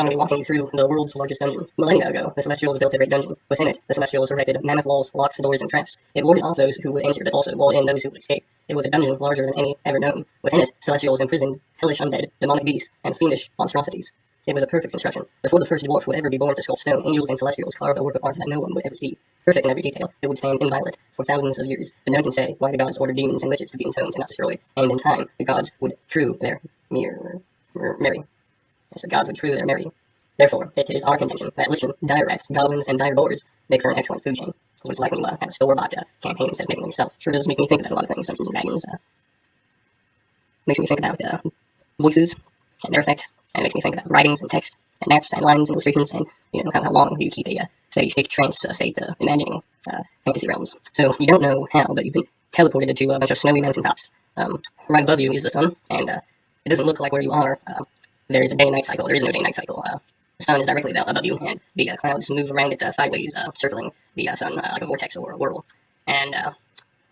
I'm going to be walking you through the world's largest dungeon. Millennia ago, the Celestials built a great dungeon. Within it, the Celestials erected mammoth walls, locks, doors, and traps. It warded off those who would enter, but also walled in those who would escape. It was a dungeon larger than any ever known. Within it, Celestials imprisoned hellish undead, demonic beasts, and fiendish monstrosities. It was a perfect construction. Before the first dwarf would ever be born to sculpt stone, angels and Celestials carved a work of art that no one would ever see. Perfect in every detail, it would stand inviolate for thousands of years, but none can say why the gods ordered demons and witches to be entombed and not destroyed, and in time, the gods would true their merry. Yes, the gods would true their merry. Therefore, it is our contention that lichen, dire rats, goblins, and dire boars make for an excellent food chain. That's what it's like when you have a store-bought campaign instead of making them yourself. Sure does make me think about a lot of things, Dungeons and Dragons. Makes me think about voices and their effect, and makes me think about writings and text, and maps, and lines, and illustrations, and, how long do you keep a steady state trance state imagining fantasy realms. So, you don't know how, but you've been teleported to a bunch of snowy mountain tops. Right above you is the sun, and it doesn't look like where you are. There is a day-night cycle. There is no day-night cycle. The sun is directly above you, and the clouds move around it sideways, circling the sun like a vortex or a whirl. And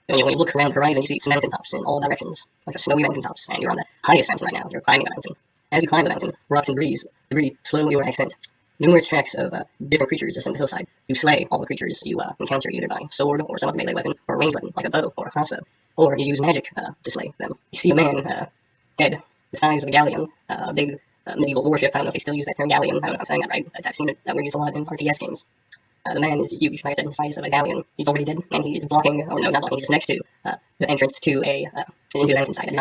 when you look around the horizon, you see some mountain tops in all directions, like a snowy mountain tops, and you're on the highest mountain right now. You're climbing a mountain. As you climb the mountain, rocks and debris slow your ascent. Numerous tracks of different creatures ascend the hillside. You slay all the creatures you encounter either by sword or some other melee weapon, or a ranged weapon like a bow or a crossbow, or you use magic to slay them. You see a man dead, the size of a galleon, a big medieval warship. I don't know if they still use that term galleon. I don't know if I'm saying that right, but I've seen it that word used a lot in RTS games. The man is huge, like I said, the size of a galleon. He's already dead, and he is blocking, or no, not blocking, he's just next to the entrance to into the mountainside, a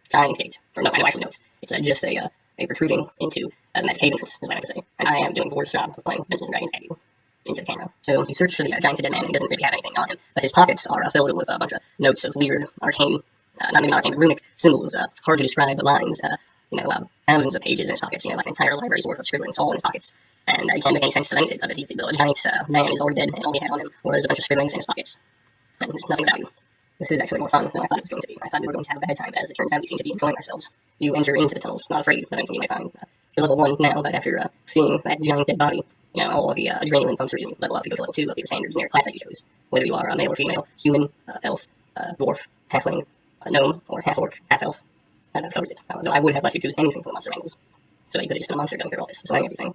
giant gate. Or no, I know actually no, it's just a protruding into the massive cave entrance, is what I have to say. And I am doing the worst job of playing Dungeons and Dragons at you into the camera. So he searched for the giant dead man, and he doesn't really have anything on him, but his pockets are filled with a bunch of notes of weird, arcane, not even arcane, but runic symbols, hard to describe, but lines, thousands of pages in his pockets, like an entire library's worth of scribblings all in his pockets. And he can't make any sense of any of it. The giant man is already dead, and all he had on him was a bunch of scribblings in his pockets. And there's nothing of value. This is actually more fun than I thought it was going to be. I thought we were going to have a bad time, but as it turns out, we seem to be enjoying ourselves. You enter into the tunnels, not afraid of anything you may find. You're level 1 now, but after seeing that giant dead body, all of the adrenaline pumps through you. Level up, you go to level 2 of your standard generic class that you chose. Whether you are male or female, human, elf, dwarf, halfling, gnome, or half-orc, half-elf. That covers it. Though I would have let you choose anything from the monster manuals. So you could have just been a monster going through all this, slaying everything.